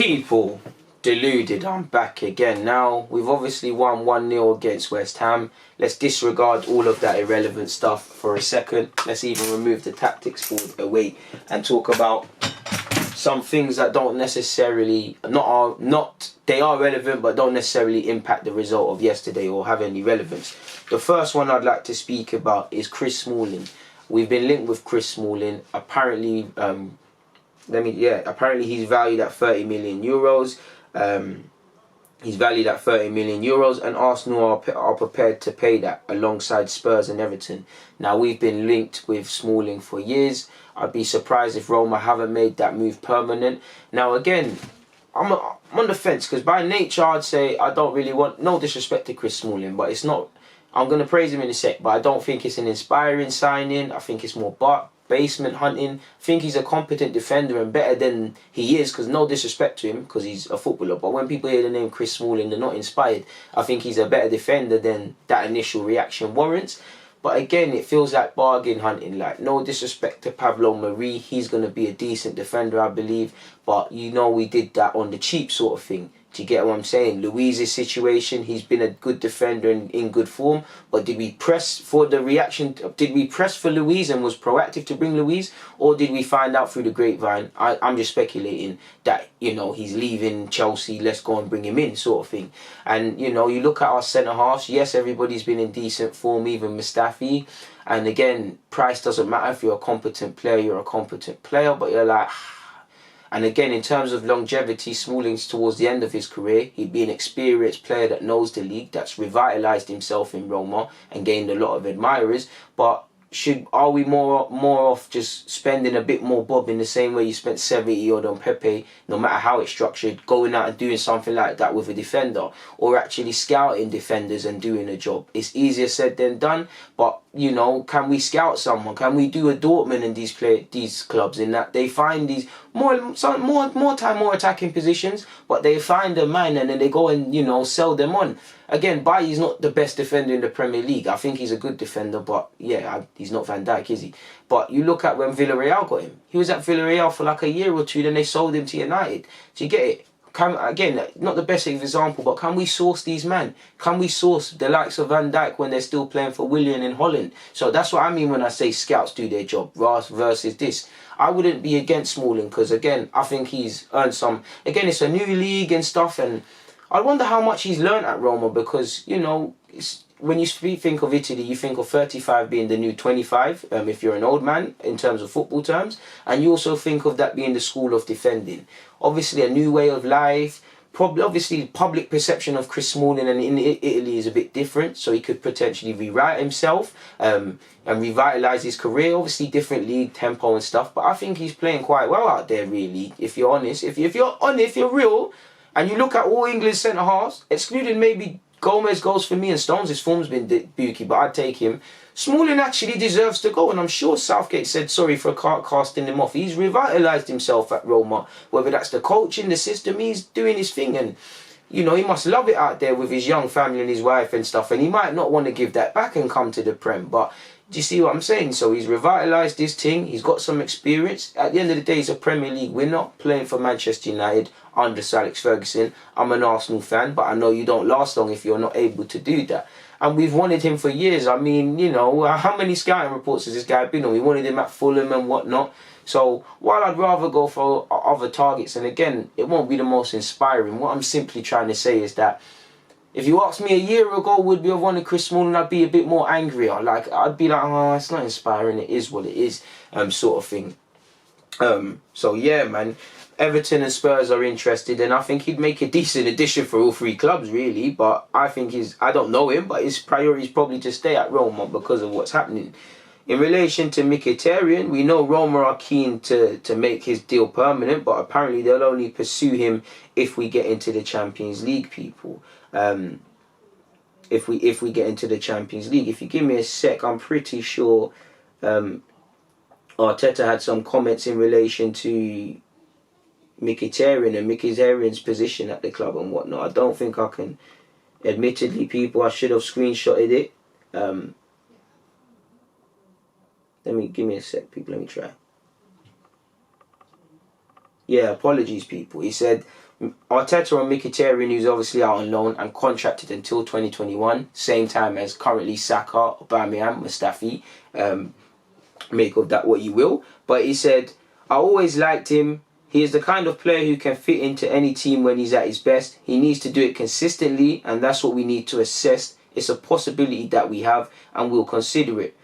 People, deluded, I'm back again. Now, we've obviously won 1-0 against West Ham. Let's disregard all of that irrelevant stuff for a second. Let's even remove the tactics board away and talk about some things that don't necessarily, they are relevant, but don't necessarily impact the result of yesterday or have any relevance. The first one I'd like to speak about is Chris Smalling. We've been linked with Chris Smalling. Apparently, apparently he's valued at 30 million euros. He's valued at 30 million euros, and Arsenal are prepared to pay that alongside Spurs and Everton. Now, we've been linked with Smalling for years. I'd be surprised if Roma haven't made that move permanent. Now, again, I'm on the fence because by nature I'd say I don't really want, no disrespect to Chris Smalling, but it's not, I'm going to praise him in a sec, but I don't think it's an inspiring signing. I think it's more basement hunting. I think he's a competent defender and better than he is, because no disrespect to him because he's a footballer, but when people hear the name Chris Smalling, they're not inspired. I think he's a better defender than that initial reaction warrants. But again, it feels like bargain hunting. Like, no disrespect to Pablo Mari, he's going to be a decent defender, I believe, but you know, we did that on the cheap sort of thing. Do you get what I'm saying? Luiz's situation, he's been a good defender and in good form, but did we press for the reaction? Did we press for Luiz and was proactive to bring Luiz? Or did we find out through the grapevine, I'm just speculating, that, you know, he's leaving Chelsea, let's go and bring him in sort of thing. And, you know, you look at our centre-halves, yes, everybody's been in decent form, even Mustafi. And again, price doesn't matter. If you're a competent player, you're a competent player, but you're like... And again, in terms of longevity, Smalling's towards the end of his career. He'd be an experienced player that knows the league, that's revitalised himself in Roma and gained a lot of admirers. But are we more off just spending a bit more bob in the same way you spent 70 odd on Pepe, no matter how it's structured, going out and doing something like that with a defender, or actually scouting defenders and doing a job? It's easier said than done, but you know, can we scout someone? Can we do a Dortmund in these clubs, in that they find these more attacking positions, but they find a man and then they go and, you know, sell them on. Again, Bailly's not the best defender in the Premier League. I think he's a good defender, but yeah, he's not Van Dijk, is he? But you look at when Villarreal got him. He was at Villarreal for like a year or two, then they sold him to United. Do you get it? Again, not the best example, but can we source these men? Can we source the likes of Van Dijk when they're still playing for Willian in Holland? So that's what I mean when I say scouts do their job versus this. I wouldn't be against Smalling because, again, I think he's earned some... Again, it's a new league and stuff, and I wonder how much he's learned at Roma because, you know, when you think of Italy, you think of 35 being the new 25, if you're an old man, in terms of football terms. And you also think of that being the school of defending. Obviously, a new way of life. Obviously, public perception of Chris Smalling and in Italy is a bit different. So he could potentially rewrite himself and revitalise his career. Obviously, different league, tempo and stuff. But I think he's playing quite well out there, really, if you're honest. If you're real, and you look at all England's centre-halves, excluding maybe Gomez goes for me and Stones, his form's been booky, but I'd take him. Smalling actually deserves to go, and I'm sure Southgate said sorry for casting him off. He's revitalised himself at Roma, whether that's the coaching, the system, he's doing his thing, and you know, he must love it out there with his young family and his wife and stuff, and he might not want to give that back and come to the Prem, but do you see what I'm saying? So he's revitalised his thing, he's got some experience. At the end of the day, he's a Premier League winner, playing for Manchester United under Sir Alex Ferguson. I'm an Arsenal fan, but I know you don't last long if you're not able to do that. And we've wanted him for years. I mean, you know, how many scouting reports has this guy been on? We wanted him at Fulham and whatnot. So while I'd rather go for other targets, and again, it won't be the most inspiring, what I'm simply trying to say is that if you asked me a year ago, would we have wanted Chris Smalling, I'd be a bit more angrier. Like, I'd be like, oh, it's not inspiring, it is what it is, sort of thing. So yeah, man, Everton and Spurs are interested, and I think he'd make a decent addition for all three clubs, really. But I think I don't know him, but his priority is probably to stay at Roma because of what's happening. In relation to Mkhitaryan, we know Roma are keen to make his deal permanent, but apparently they'll only pursue him if we get into the Champions League, people. If we get into the Champions League, if you give me a sec, I'm pretty sure Arteta had some comments in relation to Mkhitaryan and Mkhitaryan's position at the club and whatnot. I don't think I can. Admittedly, people, I should have screenshotted it. Give me a sec, people. Let me try. Yeah, apologies, people. He said Arteta and Mkhitaryan, who's obviously out on loan and contracted until 2021, same time as currently Saka, Aubameyang, Mustafi. Make of that what you will. But he said, I always liked him. He is the kind of player who can fit into any team when he's at his best. He needs to do it consistently, and that's what we need to assess. It's a possibility that we have, and we'll consider it.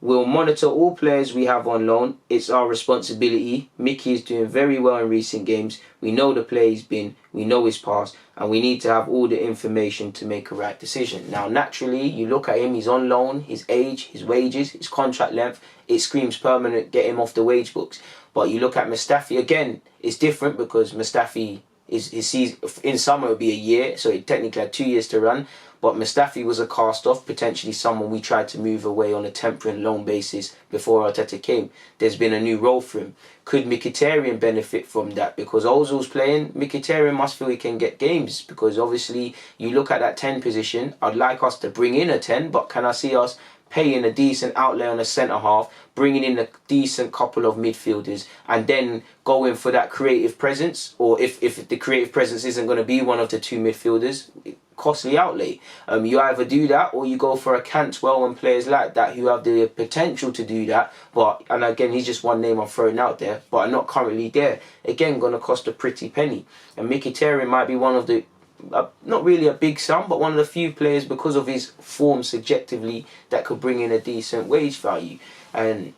We'll monitor all players we have on loan. It's our responsibility. Mickey is doing very well in recent games. We know the player he's been, we know his past, and we need to have all the information to make a right decision. Now, naturally, you look at him, he's on loan, his age, his wages, his contract length, it screams permanent, get him off the wage books. But you look at Mustafi, again, it's different because Mustafi, his season, in summer it would be a year, so he technically had 2 years to run. But Mustafi was a cast-off, potentially someone we tried to move away on a temporary and loan basis before Arteta came. There's been a new role for him. Could Mkhitaryan benefit from that? Because Ozil's playing, Mkhitaryan must feel he can get games. Because obviously, you look at that 10 position, I'd like us to bring in a 10, but can I see us paying a decent outlay on a centre-half, bringing in a decent couple of midfielders, and then going for that creative presence? Or if the creative presence isn't going to be one of the two midfielders, costly outlay. You either do that or you go for a Cantwell and players like that who have the potential to do that, and again, he's just one name I'm throwing out there, but are not currently there. Again, going to cost a pretty penny. And Mkhitaryan might be one of the, not really a big sum, but one of the few players because of his form subjectively that could bring in a decent wage value. And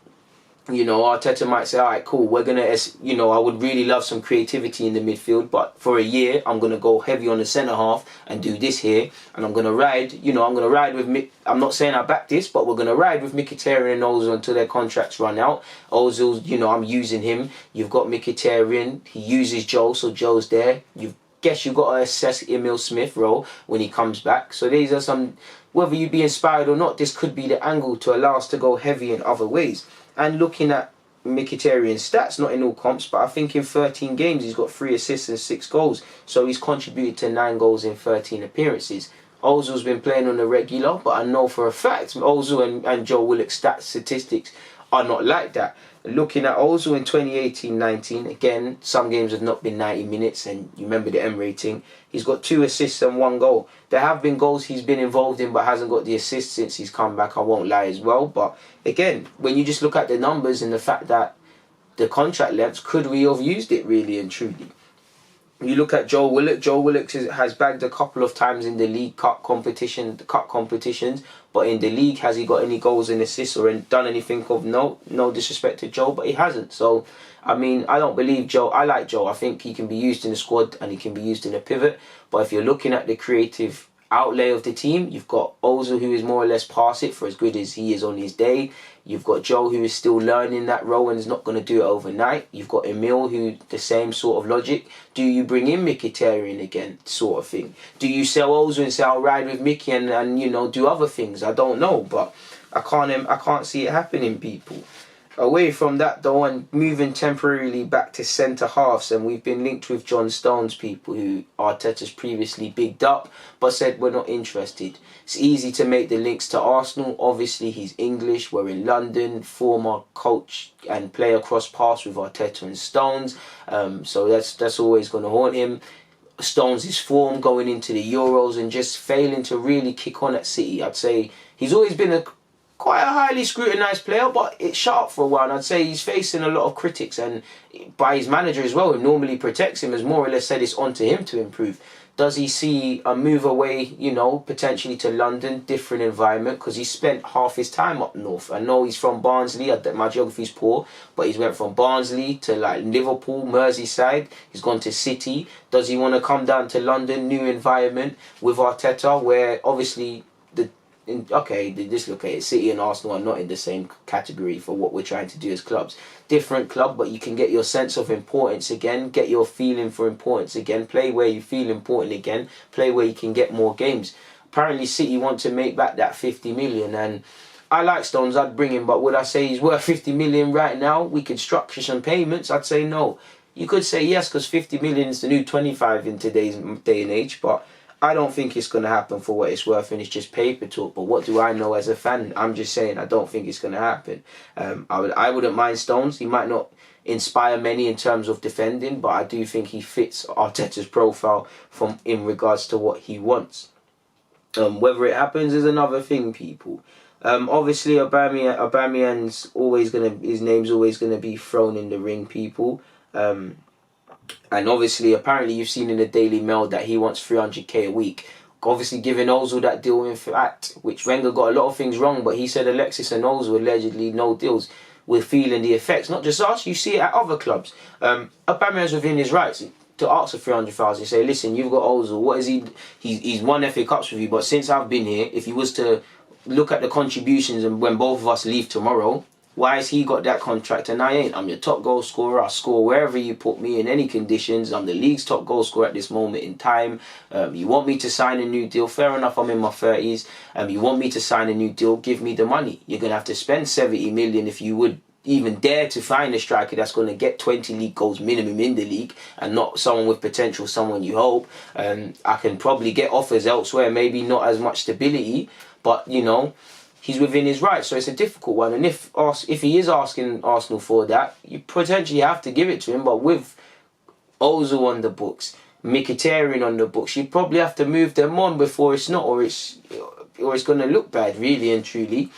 you know, Arteta might say, all right, cool, we're going to, you know, I would really love some creativity in the midfield, but for a year, I'm going to go heavy on the centre-half and do this here, and I'm going to ride, you know, I'm going to ride with Mick. I'm not saying I back this, but we're going to ride with Mkhitaryan and Ozil until their contracts run out. Ozil, you know, I'm using him. You've got Mkhitaryan, he uses Joe, so Joe's there. You've got to assess Emil Smith role when he comes back. So these are some, whether you be inspired or not, this could be the angle to allow us to go heavy in other ways. And looking at Mkhitaryan's stats, not in all comps, but I think in 13 games he's got 3 assists and 6 goals. So he's contributed to 9 goals in 13 appearances. Ozil's been playing on the regular, but I know for a fact Ozil and Joe Willock's stats statistics are not like that. Looking at Ozil in 2018-19, again, some games have not been 90 minutes, and you remember the M rating. He's got 2 assists and 1 goal. There have been goals he's been involved in, but hasn't got the assist since he's come back, I won't lie as well. But again, when you just look at the numbers and the fact that the contract lengths, could we have used it really and truly? You look at Joe Willock. Joe Willock has bagged a couple of times in the League Cup competition, the cup competitions, but in the league, has he got any goals and assists or done anything of note? No disrespect to Joe, but he hasn't. So, I mean, I don't believe Joe. I like Joe. I think he can be used in the squad and he can be used in a pivot. But if you're looking at the creative outlay of the team, you've got Ozil, who is more or less past it for as good as he is on his day. You've got Joe, who is still learning that role and is not going to do it overnight. You've got Emil, who, the same sort of logic. Do you bring in Mkhitaryan again, sort of thing? Do you sell Ozil and say, I'll ride with Mickey and you know, do other things? I don't know, but I can't see it happening, people. Away from that though, and moving temporarily back to centre halves, and we've been linked with John Stones, people who Arteta's previously bigged up but said we're not interested. It's easy to make the links to Arsenal. Obviously he's English, we're in London, former coach and player cross paths with Arteta and Stones, so that's always going to haunt him. Stones' form going into the Euros and just failing to really kick on at City. I'd say he's always been quite a highly scrutinised player, but it shut up for a while. And I'd say he's facing a lot of critics, and by his manager as well, who normally protects him, has more or less said it's on to him to improve. Does he see a move away, you know, potentially to London, different environment? Because he spent half his time up north. I know he's from Barnsley, my geography's poor, but he's went from Barnsley to like Liverpool, Merseyside. He's gone to City. Does he want to come down to London, new environment with Arteta, where obviously just look at it. City and Arsenal are not in the same category for what we're trying to do as clubs. Different club, but you can get your sense of importance again, get your feeling for importance again, play where you feel important again, play where you can get more games. Apparently City want to make back that 50 million, and I like Stones, I'd bring him, but would I say he's worth 50 million right now? We could structure some payments. I'd say no. You could say yes, because 50 million is the new 25 in today's day and age, but I don't think it's going to happen for what it's worth, and it's just paper talk. But what do I know as a fan? I'm just saying I don't think it's going to happen. I wouldn't mind Stones. He might not inspire many in terms of defending, but I do think he fits Arteta's profile in regards to what he wants. Whether it happens is another thing, people. Obviously, Aubameyang's his name's always gonna be thrown in the ring, people. And obviously, apparently, you've seen in the Daily Mail that he wants 300k a week. Obviously, giving Ozil that deal, in fact, which Wenger got a lot of things wrong, but he said Alexis and Ozil allegedly no deals. We're feeling the effects. Not just us, you see it at other clubs. Aubameyang's within his rights to ask for 300,000. Say, listen, you've got Ozil. What is he? He's won FA Cups with you, but since I've been here, if he was to look at the contributions and when both of us leave tomorrow, why has he got that contract and I ain't? I'm your top goal scorer. I score wherever you put me in any conditions. I'm the league's top goal scorer at this moment in time. You want me to sign a new deal? Fair enough, I'm in my 30s. You want me to sign a new deal? Give me the money. You're going to have to spend 70 million if you would even dare to find a striker that's going to get 20 league goals minimum in the league and not someone with potential, someone you hope. I can probably get offers elsewhere, maybe not as much stability, but, you know, he's within his rights, so it's a difficult one. And if he is asking Arsenal for that, you potentially have to give it to him. But with Ozil on the books, Mkhitaryan on the books, you probably have to move them on before it's not, or it's going to look bad, really and truly.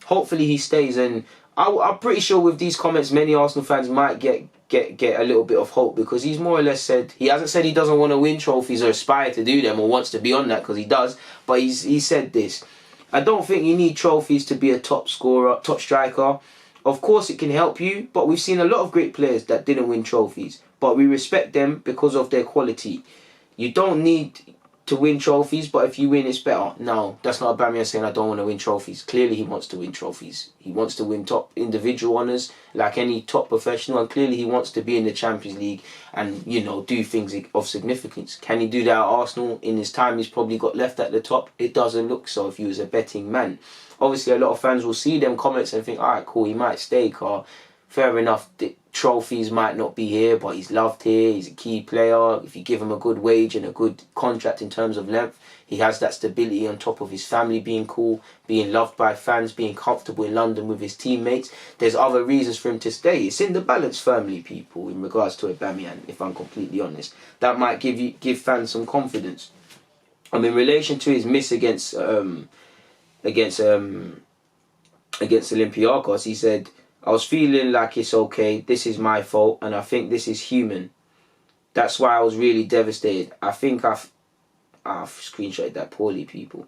Hopefully he stays, and I'm pretty sure with these comments, many Arsenal fans might get a little bit of hope, because he's more or less said, he hasn't said he doesn't want to win trophies or aspire to do them or wants to be on that, because he does, but he said this: I don't think you need trophies to be a top scorer, top striker. Of course it can help you, but we've seen a lot of great players that didn't win trophies, but we respect them because of their quality. You don't need to win trophies, but if you win, it's better. No, that's not Aubameyang saying I don't want to win trophies. Clearly he wants to win trophies. He wants to win top individual honours like any top professional, and clearly he wants to be in the Champions League and, you know, do things of significance. Can he do that at Arsenal? In his time he's probably got left at the top. It doesn't look so if he was a betting man. Obviously a lot of fans will see them comments and think, alright, cool, he might stay, car. Fair enough, the trophies might not be here, but he's loved here, he's a key player. If you give him a good wage and a good contract in terms of length, he has that stability on top of his family being cool, being loved by fans, being comfortable in London with his teammates. There's other reasons for him to stay. It's in the balance firmly, people, in regards to Aubameyang, if I'm completely honest. That might give fans some confidence. In relation to his miss against Olympiacos, he said, I was feeling like it's okay, this is my fault, and I think this is human. That's why I was really devastated. I think I've screenshotted that poorly, people.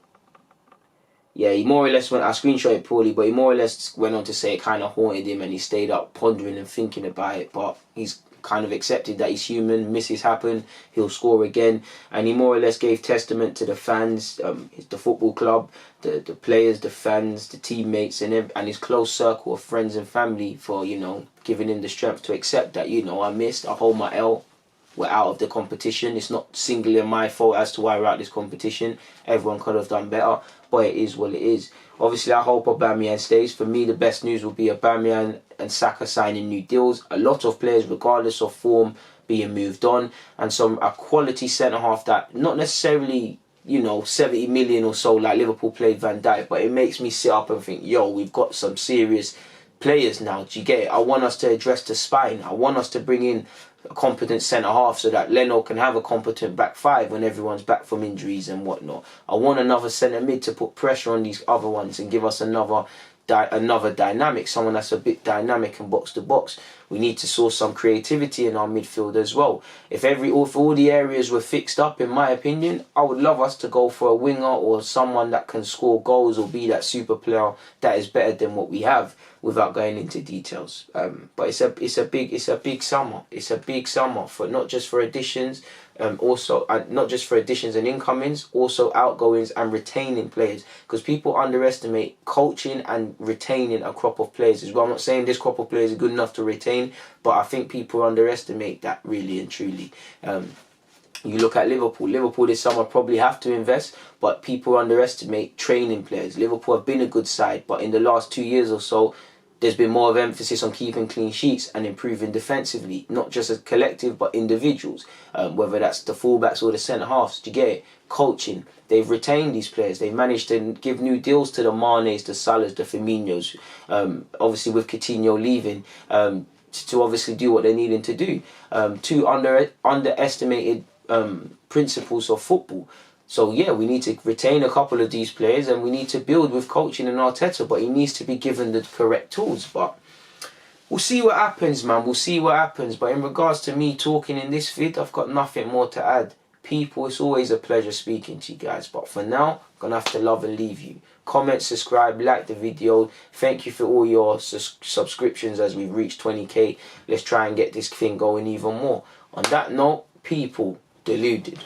Yeah, he more or less I screenshotted poorly, but he more or less went on to say it kind of haunted him and he stayed up pondering and thinking about it, but he's kind of accepted that he's human, misses happen, he'll score again, and he more or less gave testament to the fans, the football club, the players, the fans, the teammates, and his close circle of friends and family for, you know, giving him the strength to accept that, you know, I missed, I hold my L, we're out of the competition. It's not singularly my fault as to why we're out of this competition. Everyone could have done better, but it is what it is. Obviously, I hope Aubameyang stays. For me, the best news will be Aubameyang and Saka signing new deals. A lot of players, regardless of form, being moved on, and a quality centre half that not necessarily, you know, 70 million or so like Liverpool played Van Dijk, but it makes me sit up and think, yo, we've got some serious players now. Do you get it? I want us to address the spine. I want us to bring in a competent centre half so that Leno can have a competent back five when everyone's back from injuries and whatnot. I want another centre mid to put pressure on these other ones and give us another dynamic, someone that's a bit dynamic and box to box. We need to source some creativity in our midfield as well. If all the areas were fixed up, in my opinion, I would love us to go for a winger or someone that can score goals or be that super player that is better than what we have, without going into details. But it's a big summer. It's a big summer for not just for additions, not just for additions and incomings, also outgoings and retaining players. Because people underestimate coaching and retaining a crop of players as well. I'm not saying this crop of players are good enough to retain, but I think people underestimate that really and truly. You look at Liverpool. Liverpool this summer probably have to invest, but people underestimate training players. Liverpool have been a good side, but in the last 2 years or so, there's been more of emphasis on keeping clean sheets and improving defensively, not just as collective but individuals, whether that's the fullbacks or the centre halves. Do you get it? Coaching. They've retained these players. They've managed to give new deals to the Manes, the Salahs, the Firminos. Obviously with Coutinho leaving, to obviously do what they're needing to do. Two underestimated principles of football. So yeah, we need to retain a couple of these players, and we need to build with coaching and Arteta, but he needs to be given the correct tools. But we'll see what happens, man. We'll see what happens. But in regards to me talking in this vid, I've got nothing more to add. People, it's always a pleasure speaking to you guys. But for now, I'm going to have to love and leave you. Comment, subscribe, like the video. Thank you for all your subscriptions as we've reached 20k. Let's try and get this thing going even more. On that note, people, deluded.